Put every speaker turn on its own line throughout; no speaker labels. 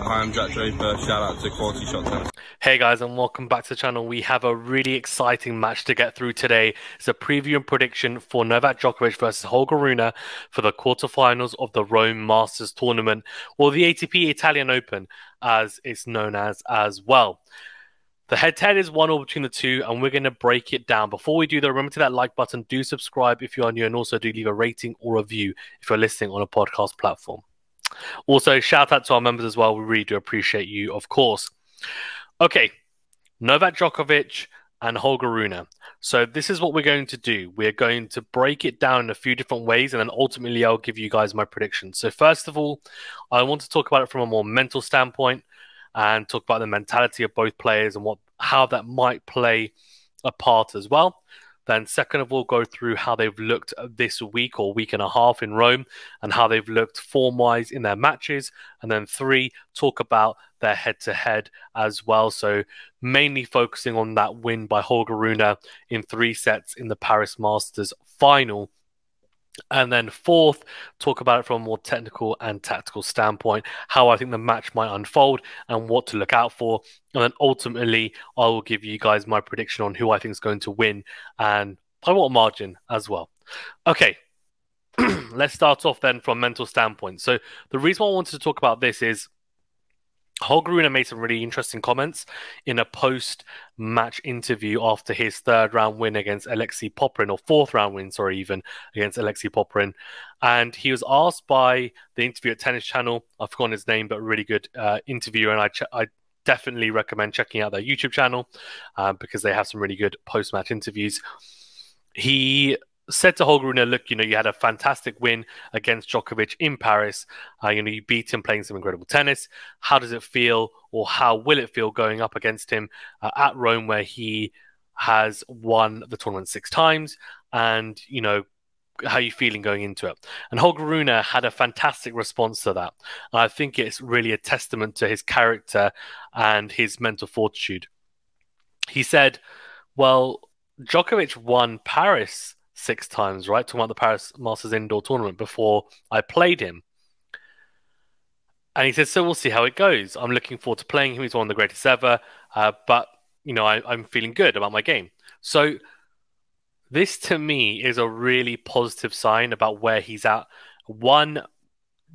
Hi, I'm Jack Draper. Shout out to QualityShot Tennis.
Hey guys, and welcome back to the channel. We have a really exciting match to get through today. It's a preview and prediction for Novak Djokovic versus Holger Rune for the quarterfinals of the Rome Masters Tournament, or the ATP Italian Open, as it's known as well. The head-to-head is 1-1 between the two, and we're going to break it down. Before we do, though, remember to that like button, do subscribe if you are new, and also do leave a rating or review if you're listening on a podcast platform. Also, shout out to our members as well. We really do appreciate you, of course. Okay, Novak Djokovic and Holger Rune. So this is what we're going to do. We're going to break it down in a few different ways, and then ultimately I'll give you guys my predictions. So first of all, I want to talk about it from a more mental standpoint and talk about the mentality of both players and how that might play a part as well. Then second of all, go through how they've looked this week or week and a half in Rome and how they've looked form-wise in their matches. And then three, talk about their head-to-head as well. So mainly focusing on that win by Holger Rune in 3 sets in the Paris Masters final. And then fourth, talk about it from a more technical and tactical standpoint, how I think the match might unfold and what to look out for. And then ultimately, I will give you guys my prediction on who I think is going to win and by what margin as well. Okay, let's start off then from a mental standpoint. So the reason why I wanted to talk about this is Holger Rune made some really interesting comments in a post-match interview after his 3rd round win against Alexei Popyrin, or 4th round win, sorry, even against Alexei Popyrin. And he was asked by the interview at Tennis Channel, I've forgotten his name, but a really good interviewer, and I definitely recommend checking out their YouTube channel because they have some really good post-match interviews. He said to Holger Rune, look, you had a fantastic win against Djokovic in Paris. You beat him playing some incredible tennis. How does it feel, or how will it feel going up against him at Rome, where he has won the tournament 6 times? And, how are you feeling going into it? And Holger Rune had a fantastic response to that. And I think it's really a testament to his character and his mental fortitude. He said, well, Djokovic won Paris 6 times, right? Talking about the Paris Masters indoor tournament before I played him. And he said, so we'll see how it goes. I'm looking forward to playing him. He's one of the greatest ever. But, I'm feeling good about my game. So this, to me, is a really positive sign about where he's at. One,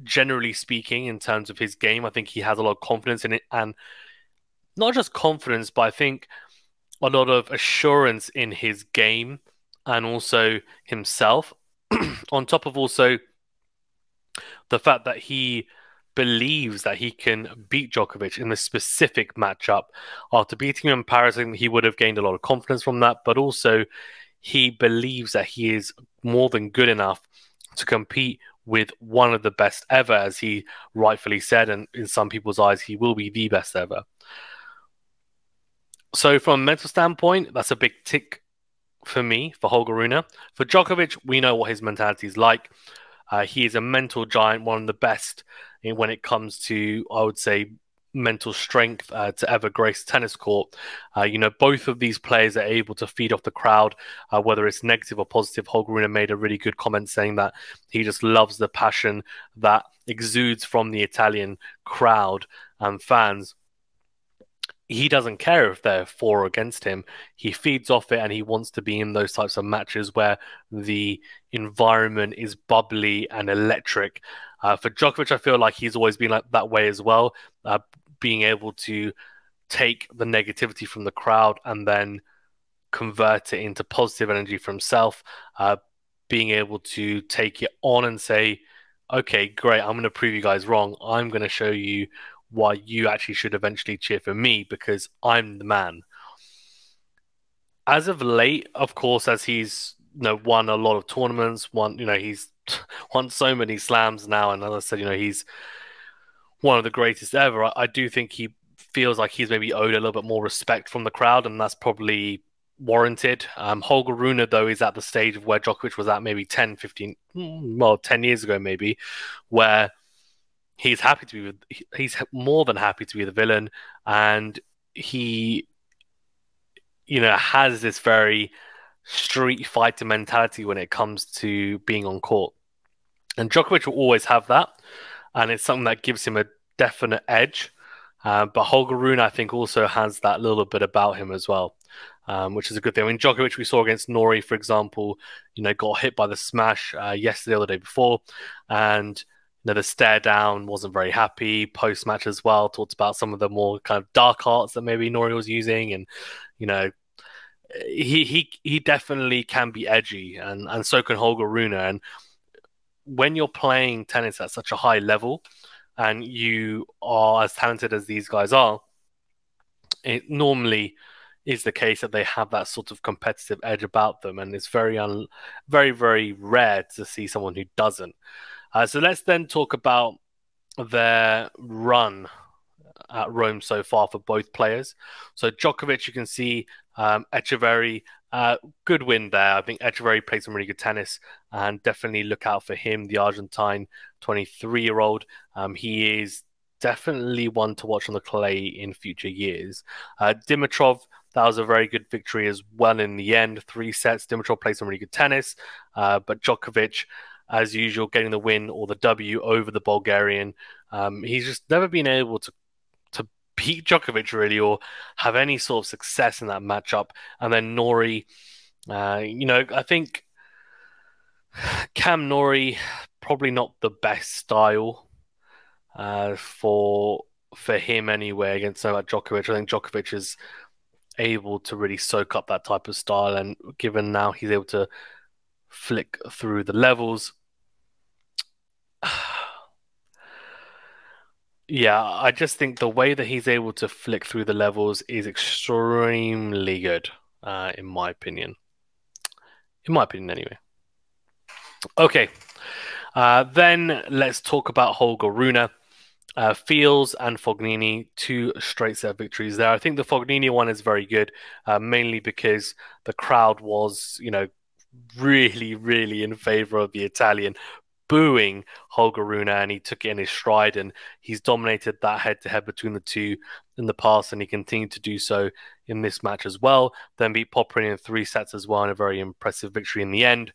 generally speaking, in terms of his game, I think he has a lot of confidence in it. And not just confidence, but I think a lot of assurance in his game and also himself, on top of also the fact that he believes that he can beat Djokovic in this specific matchup. After beating him in Paris, I think he would have gained a lot of confidence from that, but also he believes that he is more than good enough to compete with one of the best ever, as he rightfully said, and in some people's eyes, he will be the best ever. So from a mental standpoint, that's a big tick for me, for Holger Rune. For Djokovic, we know what his mentality is like. He is a mental giant, one of the best when it comes to, I would say, mental strength to ever grace tennis court. Both of these players are able to feed off the crowd, whether it's negative or positive. Holger Rune made a really good comment saying that he just loves the passion that exudes from the Italian crowd and fans. He doesn't care if they're for or against him. He feeds off it, and he wants to be in those types of matches where the environment is bubbly and electric. For Djokovic, I feel like he's always been like that way as well, being able to take the negativity from the crowd and then convert it into positive energy for himself, being able to take it on and say, okay, great, I'm going to prove you guys wrong. I'm going to show you why you actually should eventually cheer for me because I'm the man. As of late, of course, as he's won a lot of tournaments, he's won so many slams now, and as I said, he's one of the greatest ever. I do think he feels like he's maybe owed a little bit more respect from the crowd, and that's probably warranted. Holger Rune, though, is at the stage of where Djokovic was at maybe 10 years ago, maybe, where he's more than happy to be the villain, and he, has this very street fighter mentality when it comes to being on court. And Djokovic will always have that, and it's something that gives him a definite edge. But Holger Rune, I think, also has that little bit about him as well, which is a good thing. I mean, Djokovic, we saw against Norrie, for example, got hit by the smash yesterday or the day before, and the stare down, wasn't very happy. Post match as well, talked about some of the more kind of dark arts that maybe Norrie was using, and he definitely can be edgy, and so can Holger Rune. And when you're playing tennis at such a high level, and you are as talented as these guys are, it normally is the case that they have that sort of competitive edge about them, and it's very, very rare to see someone who doesn't. So let's then talk about their run at Rome so far for both players. So Djokovic, you can see Echeverry, good win there. I think Echeverry played some really good tennis, and definitely look out for him, the Argentine 23-year-old. He is definitely one to watch on the clay in future years. Dimitrov, that was a very good victory as well in the end. 3 sets. Dimitrov played some really good tennis, but Djokovic, as usual, getting the win or the W over the Bulgarian. He's just never been able to beat Djokovic really, or have any sort of success in that matchup. And then Norrie, I think Cam Norrie, probably not the best style for him anyway against Novak Djokovic. I think Djokovic is able to really soak up that type of style, and given now he's able to flick through the levels, yeah, I just think the way that he's able to flick through the levels is extremely good, in my opinion. In my opinion, anyway. Okay, then let's talk about Holger Rune. Fields and Fognini, 2 straight set victories there. I think the Fognini one is very good, mainly because the crowd was, really, really in favor of the Italian, booing Holger Rune, and he took it in his stride, and he's dominated that head-to-head between the two in the past, and he continued to do so in this match as well. Then beat Popyrin in 3 sets as well, and a very impressive victory in the end.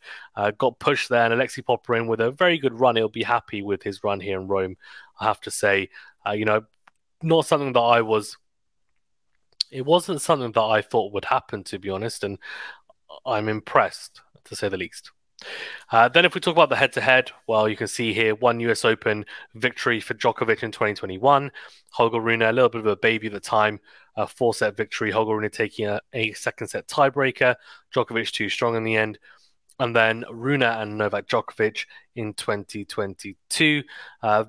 Got pushed there, and Alexei Popyrin with a very good run. He'll be happy with his run here in Rome, I have to say. Not something that it wasn't something that I thought would happen, to be honest, and I'm impressed, to say the least. Then if we talk about the head-to-head, well, you can see here 1 US Open victory for Djokovic in 2021. Holger Rune, a little bit of a baby at the time, a 4-set victory. Holger Rune taking a second-set tiebreaker. Djokovic too strong in the end. And then Rune and Novak Djokovic in 2022.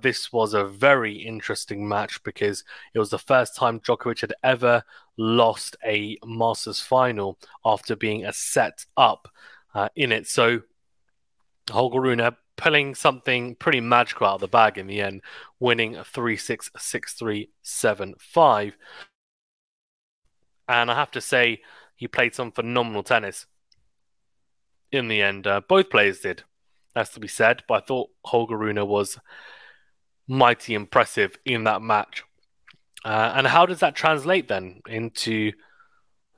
This was a very interesting match because it was the first time Djokovic had ever lost a Masters final after being a set up in it. So Holger Rune pulling something pretty magical out of the bag in the end, winning 3-6, 6-3, 7-5. And I have to say, he played some phenomenal tennis in the end. Both players did, that's to be said, but I thought Holger Rune was mighty impressive in that match. And how does that translate then into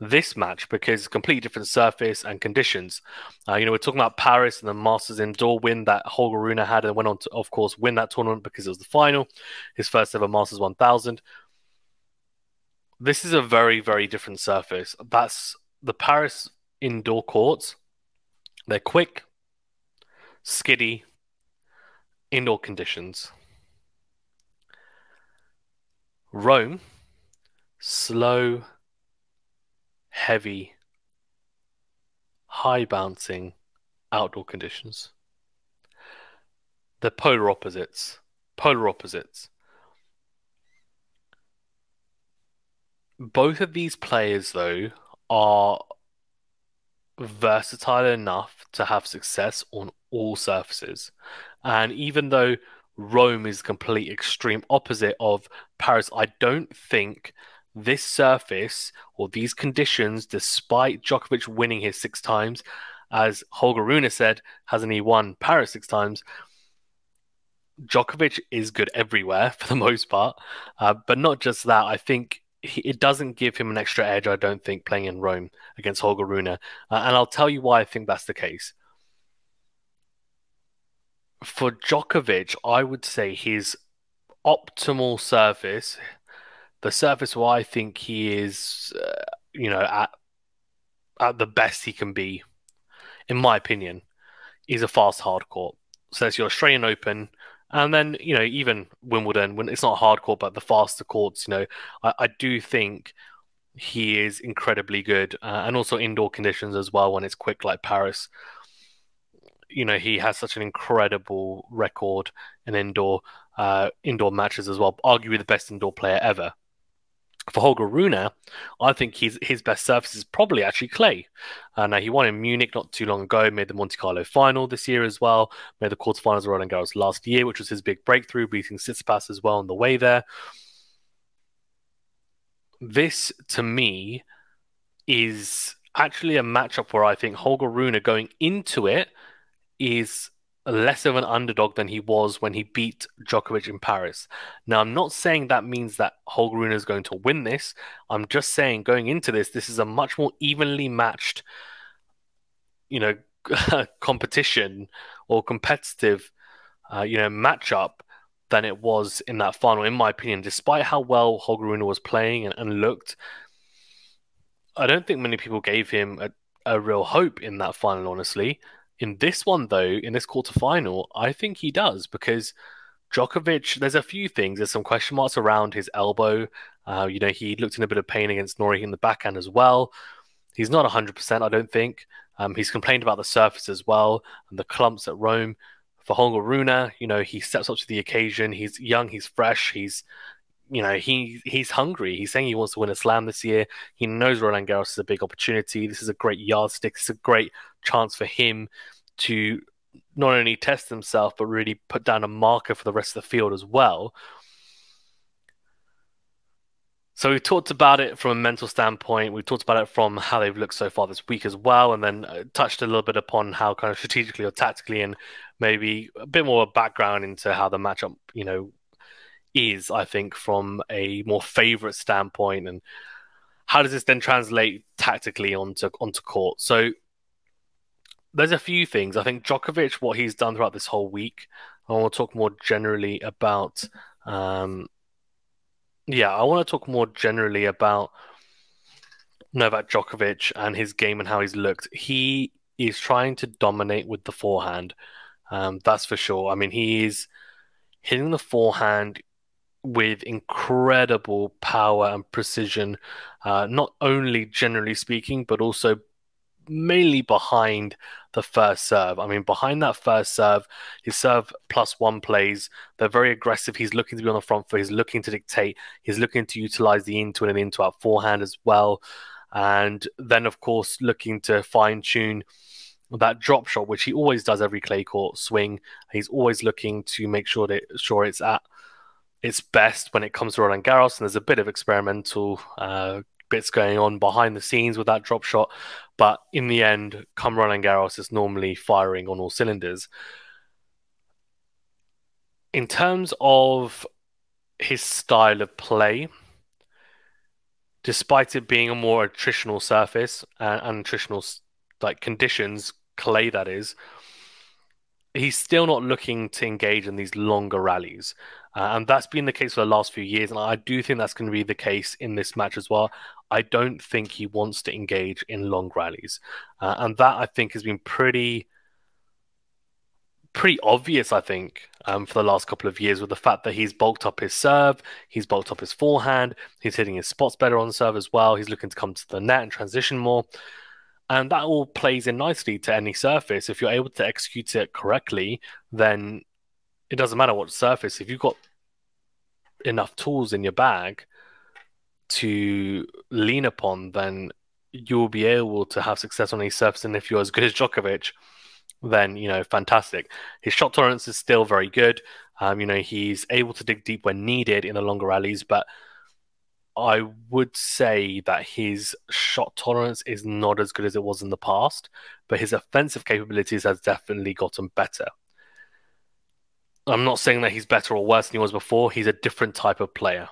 this match? Because completely different surface and conditions. We're talking about Paris and the Masters indoor win that Holger Rune had, and went on to, of course, win that tournament because it was the final, his first ever Masters 1000. This is a very, very different surface. That's the Paris indoor courts. They're quick, skiddy, indoor conditions. Rome, slow, heavy, high bouncing, outdoor conditions. They're polar opposites. Polar opposites. Both of these players, though, are versatile enough to have success on all surfaces. And even though Rome is the complete extreme opposite of Paris, I don't think this surface or these conditions, despite Djokovic winning his 6 times, as Holger Rune said, hasn't he won Paris 6 times? Djokovic is good everywhere for the most part, but not just that. I think it doesn't give him an extra edge, I don't think, playing in Rome against Holger Rune. And I'll tell you why I think that's the case. For Djokovic, I would say his optimal surface, the surface where I think he is, at the best he can be, in my opinion, is a fast hard court. So it's your Australian Open, and then even Wimbledon when it's not hard court, but the faster courts. I do think he is incredibly good, and also indoor conditions as well when it's quick like Paris. He has such an incredible record in indoor matches as well, arguably the best indoor player ever. For Holger Rune, I think his best surface is probably actually clay. Now he won in Munich not too long ago, made the Monte Carlo final this year as well, made the quarterfinals of Roland Garros last year, which was his big breakthrough, beating Tsitsipas as well on the way there. This, to me, is actually a matchup where I think Holger Rune going into it is less of an underdog than he was when he beat Djokovic in Paris. Now, I'm not saying that means that Holger Rune is going to win this. I'm just saying going into this is a much more evenly matched, competition or competitive, matchup than it was in that final, in my opinion. Despite how well Holger Rune was playing and looked, I don't think many people gave him a real hope in that final, honestly. In this one, though, in this quarterfinal, I think he does because Djokovic, there's a few things. There's some question marks around his elbow. He looked in a bit of pain against Norrie in the backhand as well. He's not 100%, I don't think. He's complained about the surface as well and the clumps at Rome. For Holger Rune, he steps up to the occasion. He's young, he's fresh, he's hungry. He's saying he wants to win a slam this year. He knows Roland Garros is a big opportunity. This is a great yardstick. It's a great chance for him to not only test himself, but really put down a marker for the rest of the field as well. So we talked about it from a mental standpoint. We talked about it from how they've looked so far this week as well, and then touched a little bit upon how kind of strategically or tactically, and maybe a bit more background into how the matchup, is, I think, from a more favorite standpoint, and how does this then translate tactically onto court. So there's a few things. I think Djokovic, what he's done throughout this whole week, I want to talk more generally about Novak Djokovic and his game and how he's looked. He is trying to dominate with the forehand. That's for sure. I mean, he is hitting the forehand with incredible power and precision, not only generally speaking, but also mainly behind the first serve. I mean, behind that first serve, his serve +1 plays. They're very aggressive. He's looking to be on the front foot. He's looking to dictate. He's looking to utilize the into and into out forehand as well. And then, of course, looking to fine tune that drop shot, which he always does every clay court swing. He's always looking to make sure it's at its best when it comes to Roland Garros, and there's a bit of experimental bits going on behind the scenes with that drop shot, but in the end, come Roland Garros, it's normally firing on all cylinders. In terms of his style of play, despite it being a more attritional surface and attritional conditions, clay that is, he's still not looking to engage in these longer rallies. And that's been the case for the last few years. And I do think that's going to be the case in this match as well. I don't think he wants to engage in long rallies. And that, I think, has been pretty obvious, I think, for the last couple of years, with the fact that he's bulked up his serve, he's bulked up his forehand, he's hitting his spots better on serve as well. He's looking to come to the net and transition more. And that all plays in nicely to any surface. If you're able to execute it correctly, then it doesn't matter what surface. If you've got enough tools in your bag to lean upon, then you'll be able to have success on any surface. And if you're as good as Djokovic, then, fantastic. His shot tolerance is still very good. He's able to dig deep when needed in the longer rallies, but I would say that his shot tolerance is not as good as it was in the past, but his offensive capabilities has definitely gotten better. I'm not saying that he's better or worse than he was before. He's a different type of player.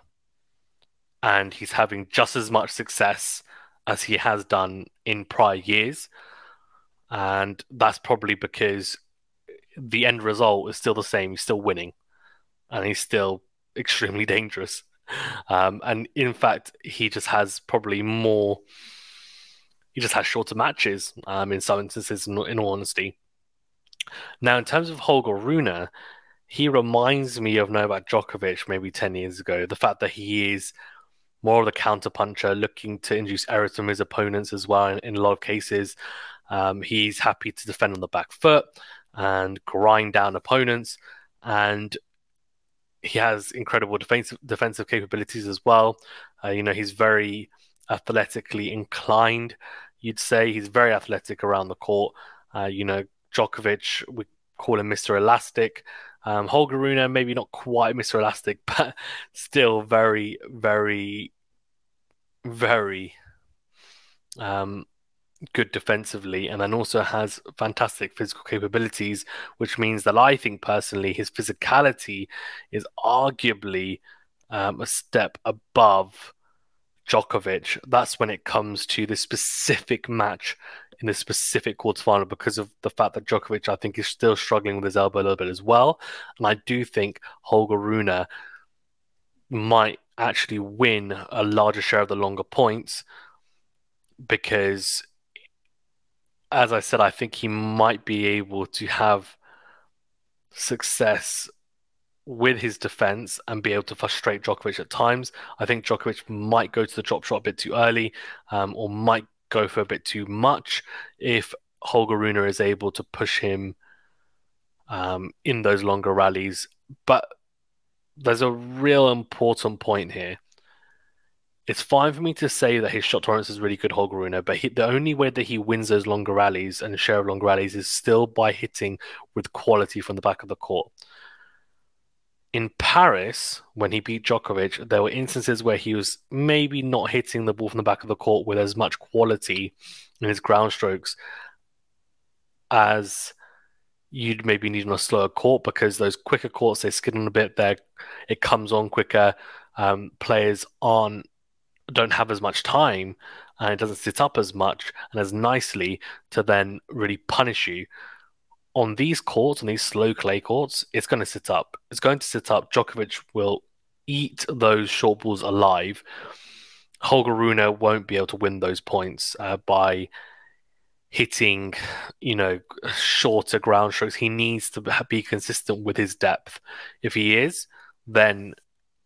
And he's having just as much success as he has done in prior years. And that's probably because the end result is still the same. He's still winning. And he's still extremely dangerous. And in fact, he just has probably more. He just has shorter matches in some instances, in all honesty. Now, in terms of Holger Rune, he reminds me of Novak Djokovic maybe 10 years ago. The fact that he is more of the counterpuncher, looking to induce errors from his opponents as well in a lot of cases. He's happy to defend on the back foot and grind down opponents. And he has incredible defensive capabilities as well. He's very athletically inclined, you'd say. He's very athletic around the court. Djokovic, we call him Mr. Elastic. Holger Rune, maybe not quite Mr. Elastic, but still very, very, very good defensively, and then also has fantastic physical capabilities, which means that I think personally his physicality is arguably a step above Djokovic. That's when it comes to this specific match in this specific quarterfinal, because of the fact that Djokovic, I think, is still struggling with his elbow a little bit as well. And I do think Holger Rune might actually win a larger share of the longer points because, as I said, I think he might be able to have success with his defense and be able to frustrate Djokovic at times. I think Djokovic might go to the drop shot a bit too early, or might go for a bit too much if Holger Rune is able to push him in those longer rallies. But there's a real important point here. It's fine for me to say that his shot tolerance is really good, Holger Rune, but the only way that he wins those longer rallies and share of longer rallies is still by hitting with quality from the back of the court. In Paris, when he beat Djokovic, there were instances where he was maybe not hitting the ball from the back of the court with as much quality in his ground strokes as you'd maybe need on a slower court, because those quicker courts, they skid on a bit there, it comes on quicker. Players don't have as much time, and it doesn't sit up as much and as nicely to then really punish you. On these courts, on these slow clay courts, it's going to sit up. It's going to sit up. Djokovic will eat those short balls alive. Holger Rune won't be able to win those points by hitting, shorter ground strokes. He needs to be consistent with his depth. If he is, then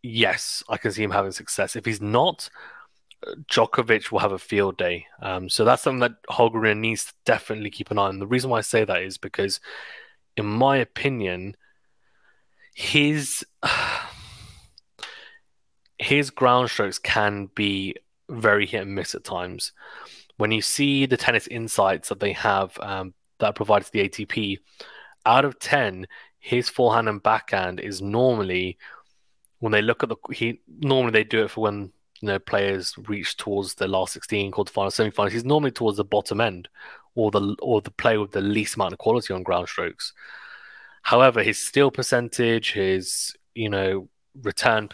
yes, I can see him having success. If he's not, Djokovic will have a field day. So that's something that Holger Rune needs to definitely keep an eye on. The reason why I say that is because, in my opinion, his ground strokes can be very hit and miss at times. When you see the tennis insights that they have that provides the ATP, out of 10, his forehand and backhand is normally, when they look at normally they do it for when players reach towards the last 16, quarterfinals, semifinals. He's normally towards the bottom end, or the player with the least amount of quality on ground strokes. However, his steal percentage, his return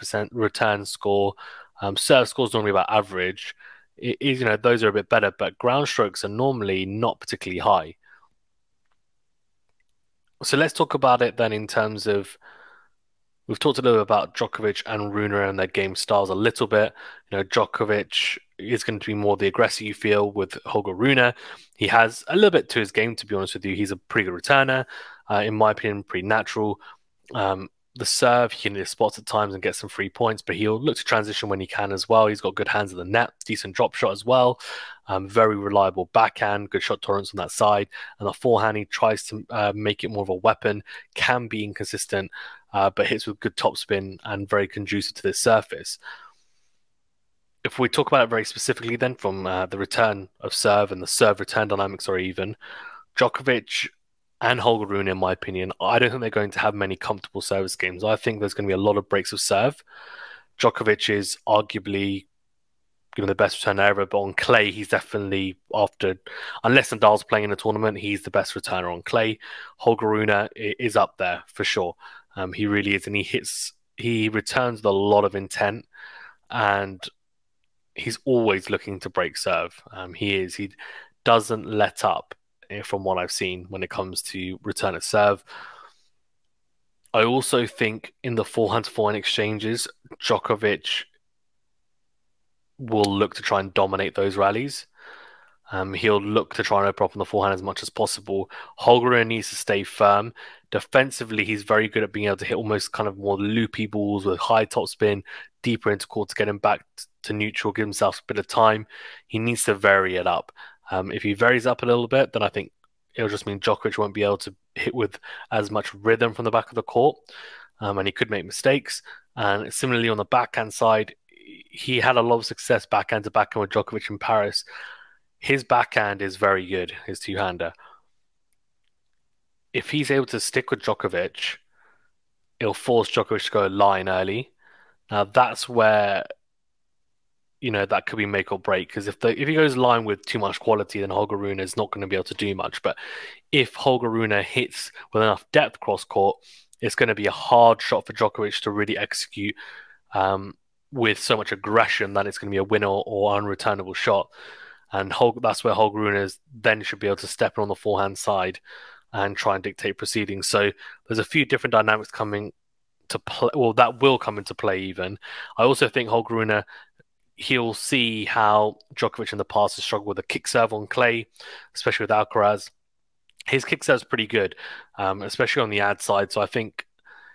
score, serve score is normally about average. It is, those are a bit better, but ground strokes are normally not particularly high. So let's talk about it then in terms of, we've talked a little bit about Djokovic and Rune and their game styles a little bit. Djokovic is going to be more the aggressor, you feel, with Holger Rune. He has a little bit to his game, to be honest with you. He's a pretty good returner, in my opinion, pretty natural. The serve, he can hit spots at times and get some free points, but he'll look to transition when he can as well. He's got good hands at the net, decent drop shot as well. Very reliable backhand, good shot tolerance on that side. And the forehand, he tries to make it more of a weapon, can be inconsistent, but hits with good topspin and very conducive to this surface. If we talk about it very specifically then, from the return of serve and the serve return dynamics, or even Djokovic and Holger Rune, in my opinion, I don't think they're going to have many comfortable service games. I think there's going to be a lot of breaks of serve. Djokovic is arguably the best returner ever, but on clay, he's definitely, unless Nadal's playing in a tournament, he's the best returner on clay. Holger Rune is up there for sure. He really is, and he returns with a lot of intent, and he's always looking to break serve. He doesn't let up, from what I've seen, when it comes to return of serve. I also think in the forehand to forehand exchanges, Djokovic will look to try and dominate those rallies. He'll look to try and open up on the forehand as much as possible. Holger Rune needs to stay firm. Defensively, he's very good at being able to hit almost kind of more loopy balls with high topspin, deeper into court to get him back to neutral, give himself a bit of time. He needs to vary it up. If he varies up a little bit, then I think it'll just mean Djokovic won't be able to hit with as much rhythm from the back of the court, and he could make mistakes. And similarly on the backhand side, he had a lot of success backhand to backhand with Djokovic in Paris. His backhand is very good, his two-hander. If he's able to stick with Djokovic, it'll force Djokovic to go line early. Now that's where, that could be make or break, because if he goes line with too much quality, then Holger Rune is not going to be able to do much. But if Holger Rune hits with enough depth cross court, it's going to be a hard shot for Djokovic to really execute with so much aggression that it's going to be a winner or unreturnable shot. And that's where Holger Rune then should be able to step in on the forehand side and try and dictate proceedings. So there's a few different dynamics coming to play, well, that will come into play even. I also think Holger Rune, he'll see how Djokovic in the past has struggled with a kick serve on clay, especially with Alcaraz. His kick serve is pretty good, especially on the ad side. So I think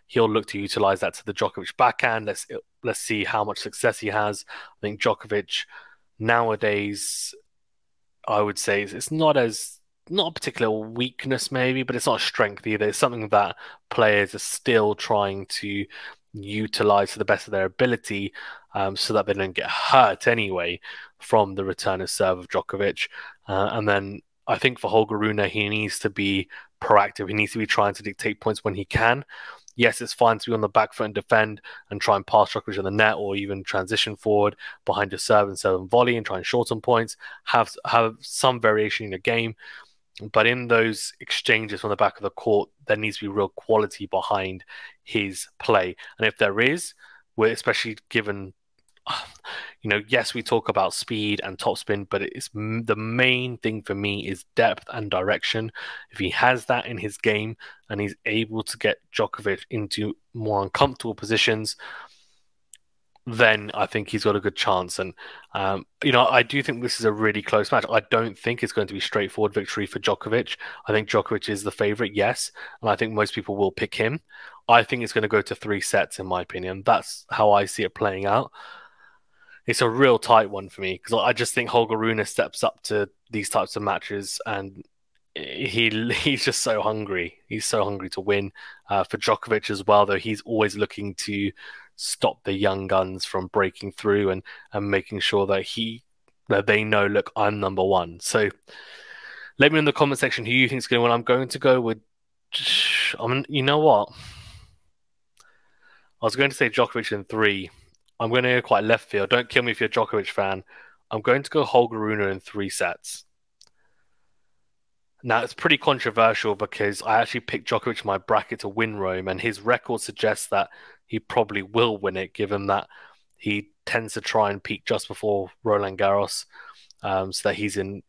he'll look to utilize that to the Djokovic backhand. Let's see how much success he has. I think Djokovic nowadays, I would say it's not a particular weakness maybe, but it's not a strength either. It's something that players are still trying to utilize to the best of their ability, so that they don't get hurt anyway from the return of serve of Djokovic. And then I think for Holger Rune, he needs to be proactive. He needs to be trying to dictate points when he can. Yes, it's fine to be on the back foot and defend and try and pass Djokovic in the net, or even transition forward behind your serve and volley and try and shorten points, have some variation in the game. But in those exchanges from the back of the court, there needs to be real quality behind his play. And if there is, especially given, yes, we talk about speed and topspin, but it's the main thing for me is depth and direction. If he has that in his game and he's able to get Djokovic into more uncomfortable positions, then I think he's got a good chance. And, I do think this is a really close match. I don't think it's going to be a straightforward victory for Djokovic. I think Djokovic is the favorite, yes. And I think most people will pick him. I think it's going to go to 3 sets, in my opinion. That's how I see it playing out. It's a real tight one for me, because I just think Holger Rune steps up to these types of matches, and he's just so hungry. He's so hungry to win. For Djokovic as well, though, he's always looking to stop the young guns from breaking through and making sure that they know, look, I'm number one. So let me know in the comment section who you think is going to win. I'm going to go with, you know what? I was going to say Djokovic in 3. I'm going to go quite left field. Don't kill me if you're a Djokovic fan. I'm going to go Holger Rune in 3 sets. Now, it's pretty controversial because I actually picked Djokovic in my bracket to win Rome, and his record suggests that he probably will win it, given that he tends to try and peak just before Roland Garros, so that he's in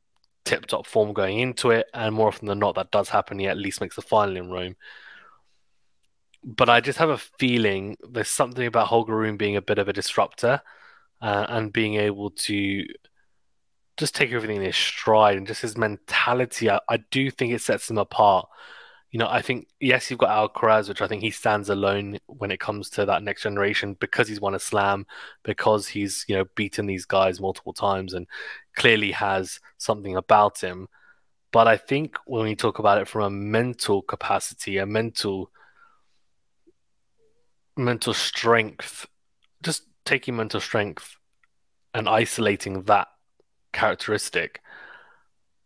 tip-top form going into it, and more often than not, that does happen. He at least makes the final in Rome. But I just have a feeling there's something about Holger Rune being a bit of a disruptor, and being able to just take everything in his stride, and just his mentality. I do think it sets him apart. I think, yes, you've got Alcaraz, which I think he stands alone when it comes to that next generation, because he's won a slam, because he's, beaten these guys multiple times and clearly has something about him. But I think when we talk about it from a mental capacity, a mental strength, just taking mental strength and isolating that characteristic,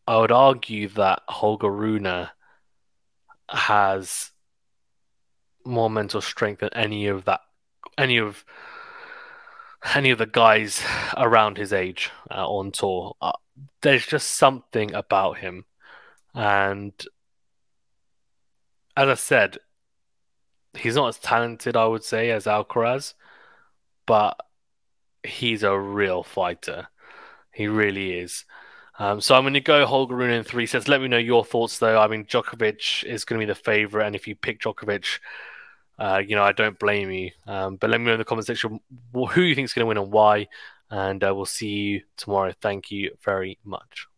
I would argue that Holger Rune has more mental strength than any of the guys around his age on tour. There's just something about him, and as I said, he's not as talented, I would say, as Alcaraz, but he's a real fighter. He really is. So I'm going to go Holger Rune in 3 sets. Let me know your thoughts, though. I mean, Djokovic is going to be the favorite, and if you pick Djokovic, I don't blame you. But let me know in the comment section who you think is going to win and why. and we'll see you tomorrow. Thank you very much.